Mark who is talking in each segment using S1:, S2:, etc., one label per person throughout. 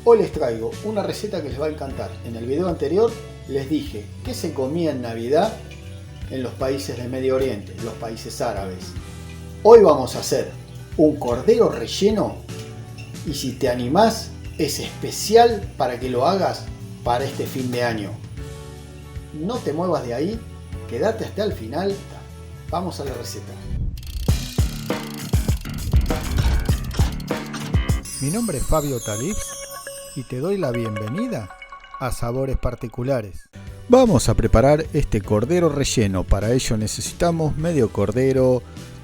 S1: Hoy les traigo una receta que les va a encantar. En el video anterior les dije que se comía en Navidad en los países del Medio Oriente, los países árabes. Hoy vamos a hacer un cordero relleno y si te animás es especial para que lo hagas para este fin de año. No te muevas de ahí, quédate hasta el final. Vamos a la receta. Mi nombre es Fabio Talibs y te doy la bienvenida a Sabores Particulares. Vamos a preparar este cordero relleno. Para ello necesitamos medio cordero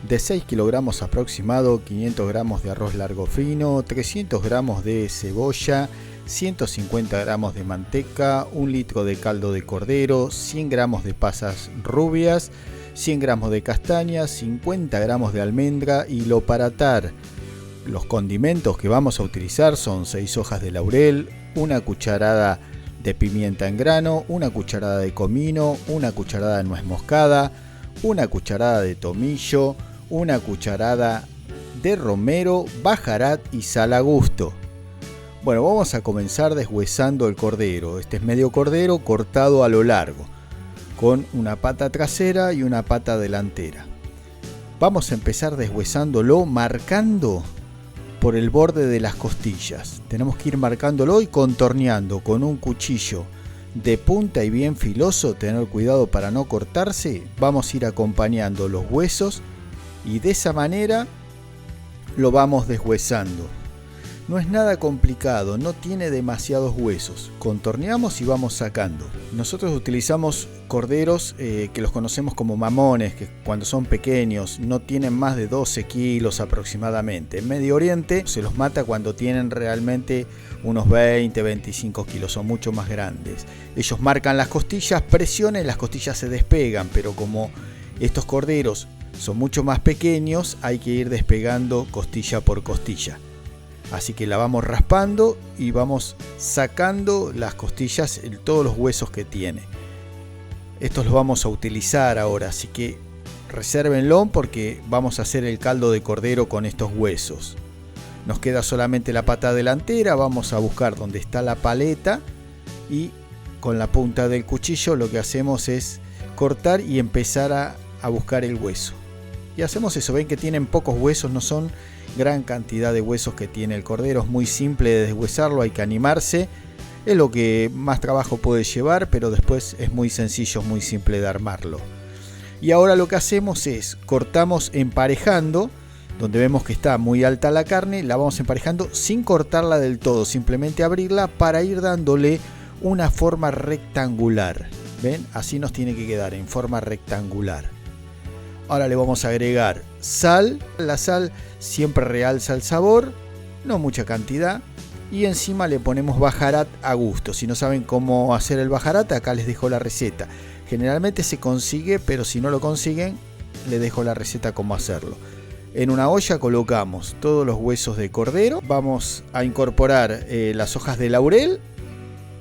S1: de 6 kilogramos aproximado, 500 gramos de arroz largo fino, 300 gramos de cebolla, 150 gramos de manteca, 1 litro de caldo de cordero, 100 gramos de pasas rubias, 100 gramos de castañas, 50 gramos de almendra, hilo para atar. Los condimentos que vamos a utilizar son 6 hojas de laurel, una cucharada de pimienta en grano, una cucharada de comino, una cucharada de nuez moscada, una cucharada de tomillo, una cucharada de romero, baharat y sal a gusto. Bueno, vamos a comenzar deshuesando el cordero. Este es medio cordero cortado a lo largo, con una pata trasera y una pata delantera. Vamos a empezar deshuesándolo marcando por el borde de las costillas. Tenemos que ir marcándolo y contorneando con un cuchillo de punta y bien filoso. Tener cuidado para no cortarse. Vamos a ir acompañando los huesos y de esa manera lo vamos deshuesando. No es nada complicado, no tiene demasiados huesos. Contorneamos y vamos sacando. Nosotros utilizamos corderos que los conocemos como mamones, que cuando son pequeños no tienen más de 12 kilos aproximadamente. En Medio Oriente se los mata cuando tienen realmente unos 20-25 kilos, son mucho más grandes. Ellos marcan las costillas, presionan, las costillas se despegan, pero como estos corderos son mucho más pequeños, hay que ir despegando costilla por costilla. Así que la vamos raspando y vamos sacando las costillas, todos los huesos que tiene. Estos los vamos a utilizar ahora, así que resérvenlo porque vamos a hacer el caldo de cordero con estos huesos. Nos queda solamente la pata delantera, vamos a buscar donde está la paleta y con la punta del cuchillo lo que hacemos es cortar y empezar a buscar el hueso. Y hacemos eso, ven que tienen pocos huesos, no son gran cantidad de huesos que tiene el cordero, es muy simple de deshuesarlo, hay que animarse, es lo que más trabajo puede llevar, pero después es muy sencillo, es muy simple de armarlo. Y ahora lo que hacemos es, cortamos emparejando, donde vemos que está muy alta la carne, la vamos emparejando sin cortarla del todo, simplemente abrirla para ir dándole una forma rectangular, ¿ven? Así nos tiene que quedar en forma rectangular. Ahora le vamos a agregar sal, la sal siempre realza el sabor, no mucha cantidad, y encima le ponemos baharat a gusto. Si no saben cómo hacer el baharat, acá les dejo la receta. Generalmente se consigue, pero si no lo consiguen, les dejo la receta cómo hacerlo. En una olla colocamos todos los huesos de cordero, vamos a incorporar las hojas de laurel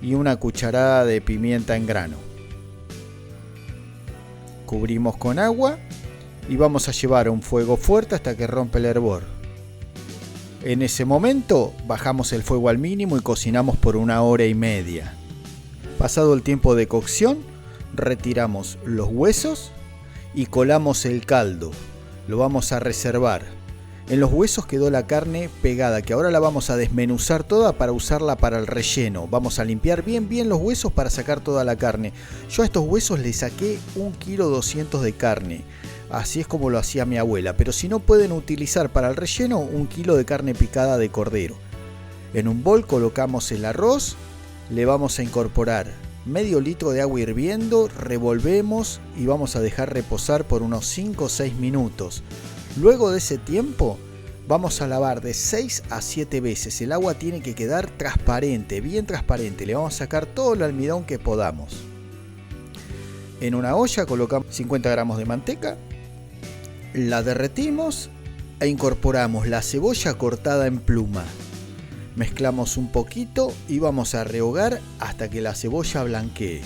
S1: y una cucharada de pimienta en grano. Cubrimos con agua y vamos a llevar a un fuego fuerte hasta que rompe el hervor. En ese momento bajamos el fuego al mínimo y cocinamos por 1 hora y media. Pasado el tiempo de cocción, retiramos los huesos y colamos el caldo. Lo vamos a reservar. En los huesos quedó la carne pegada, que ahora la vamos a desmenuzar toda para usarla para el relleno. Vamos a limpiar bien los huesos para sacar toda la carne. Yo a estos huesos le saqué 1,2 kg de carne. Así es como lo hacía mi abuela, pero si no pueden utilizar para el relleno 1 kilo de carne picada de cordero. En un bol colocamos el arroz, le vamos a incorporar medio litro de agua hirviendo, revolvemos y vamos a dejar reposar por unos 5 o 6 minutos. Luego de ese tiempo vamos a lavar de 6 a 7 veces. El agua tiene que quedar transparente, bien transparente. Le vamos a sacar todo el almidón que podamos. En una olla colocamos 50 gramos de manteca. La derretimos e incorporamos la cebolla cortada en pluma. Mezclamos un poquito y vamos a rehogar hasta que la cebolla blanquee.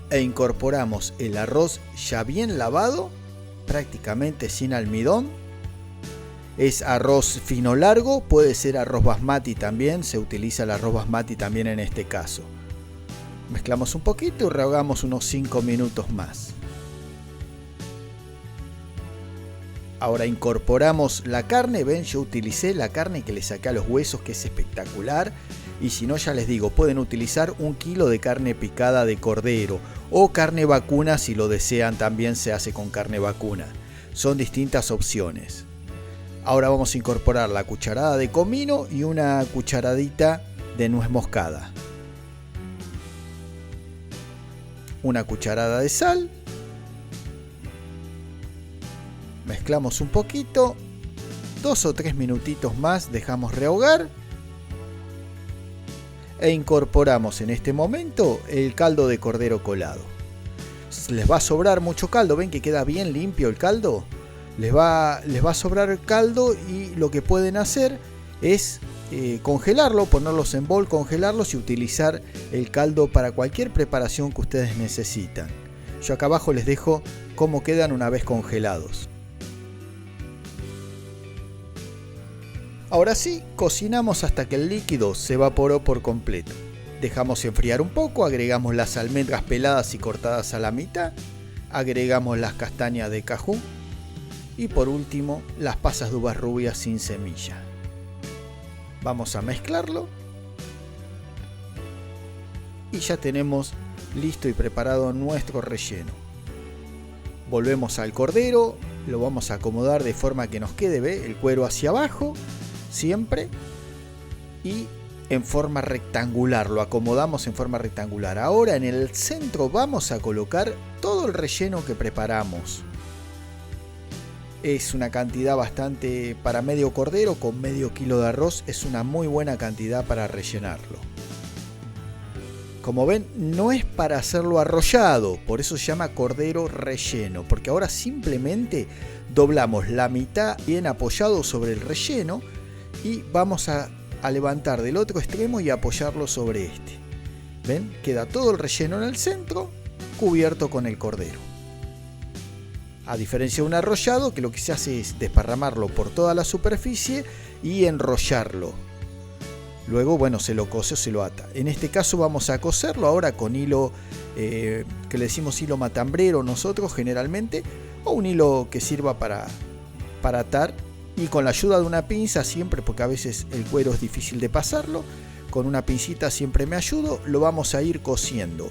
S1: E incorporamos el arroz ya bien lavado, prácticamente sin almidón. es arroz fino largo, puede ser arroz basmati también, se utiliza el arroz basmati también en este caso. Mezclamos un poquito y rehogamos unos 5 minutos más. Ahora incorporamos la carne. Ven, yo utilicé la carne que le saqué a los huesos, que es espectacular. Y si no, ya les digo, pueden utilizar 1 kilo de carne picada de cordero o carne vacuna si lo desean, también se hace con carne vacuna. Son distintas opciones. Ahora vamos a incorporar la cucharada de comino y una cucharadita de nuez moscada. Una cucharada de sal. Mezclamos un poquito. 2 o 3 minutitos más dejamos rehogar. E incorporamos en este momento el caldo de cordero colado. Les va a sobrar mucho caldo. ¿Ven que queda bien limpio el caldo? Les va a sobrar el caldo y lo que pueden hacer es congelarlo, ponerlos en bol, congelarlos y utilizar el caldo para cualquier preparación que ustedes necesitan. Yo acá abajo les dejo cómo quedan una vez congelados. Ahora sí, cocinamos hasta que el líquido se evaporó por completo. Dejamos enfriar un poco, agregamos las almendras peladas y cortadas a la mitad, agregamos las castañas de cajú y por último las pasas de uvas rubias sin semilla. Vamos a mezclarlo y ya tenemos listo y preparado nuestro relleno. Volvemos al cordero, lo vamos a acomodar de forma que nos quede, ¿ve? El cuero hacia abajo siempre y en forma rectangular, lo acomodamos en forma rectangular. Ahora en el centro vamos a colocar todo el relleno que preparamos. Es una cantidad bastante para medio cordero con medio kilo de arroz, es una muy buena cantidad para rellenarlo. Como ven, no es para hacerlo arrollado, por eso se llama cordero relleno, porque ahora simplemente doblamos la mitad bien apoyado sobre el relleno y vamos a levantar del otro extremo y apoyarlo sobre este. ¿Ven? Queda todo el relleno en el centro, cubierto con el cordero. A diferencia de un arrollado, que lo que se hace es desparramarlo por toda la superficie y enrollarlo. Luego, bueno, se lo cose o se lo ata. En este caso vamos a coserlo ahora con hilo, que le decimos hilo matambrero nosotros generalmente, o un hilo que sirva para atar. Y con la ayuda de una pinza siempre, porque a veces el cuero es difícil de pasarlo, con una pincita siempre me ayudo, lo vamos a ir cosiendo.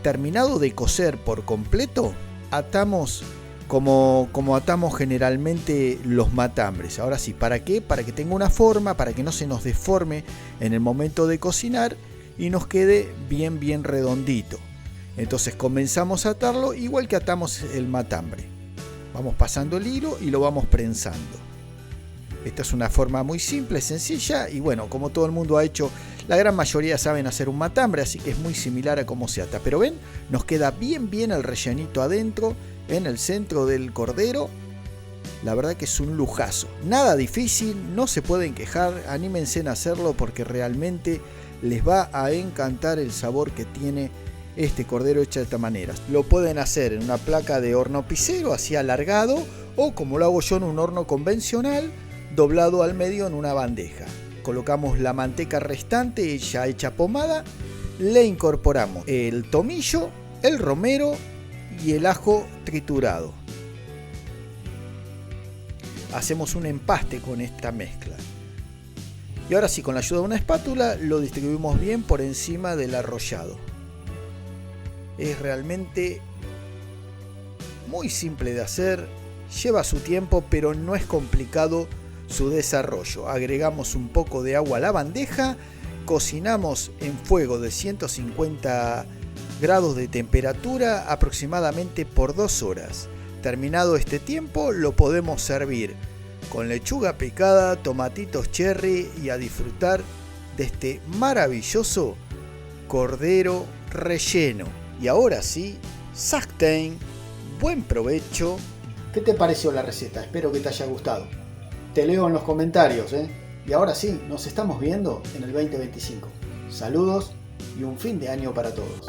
S1: Terminado de coser por completo, atamos como atamos generalmente los matambres. Ahora sí, ¿para qué? Para que tenga una forma, para que no se nos deforme en el momento de cocinar y nos quede bien redondito. Entonces comenzamos a atarlo igual que atamos el matambre. Vamos pasando el hilo y lo vamos prensando. Esta es una forma muy simple, sencilla y bueno, como todo el mundo ha hecho, la gran mayoría saben hacer un matambre, así que es muy similar a cómo se ata. Pero ven, nos queda bien el rellenito adentro, en el centro del cordero. La verdad que es un lujazo. Nada difícil, no se pueden quejar, anímense en hacerlo porque realmente les va a encantar el sabor que tiene este cordero hecho de esta manera. Lo pueden hacer en una placa de horno pisero, así alargado, o como lo hago yo en un horno convencional, doblado al medio en una bandeja. Colocamos la manteca restante ya hecha pomada, le incorporamos el tomillo, el romero y el ajo triturado. Hacemos un empaste con esta mezcla. Y ahora sí, con la ayuda de una espátula lo distribuimos bien por encima del arrollado. Es realmente muy simple de hacer, lleva su tiempo, pero no es complicado su desarrollo. Agregamos un poco de agua a la bandeja, cocinamos en fuego de 150 grados de temperatura aproximadamente por 2 horas. Terminado este tiempo, lo podemos servir con lechuga picada, tomatitos cherry y a disfrutar de este maravilloso cordero relleno. Y ahora sí, Saktein, buen provecho. ¿Qué te pareció la receta? Espero que te haya gustado. Te leo en los comentarios, Y ahora sí, nos estamos viendo en el 2025. Saludos y un fin de año para todos.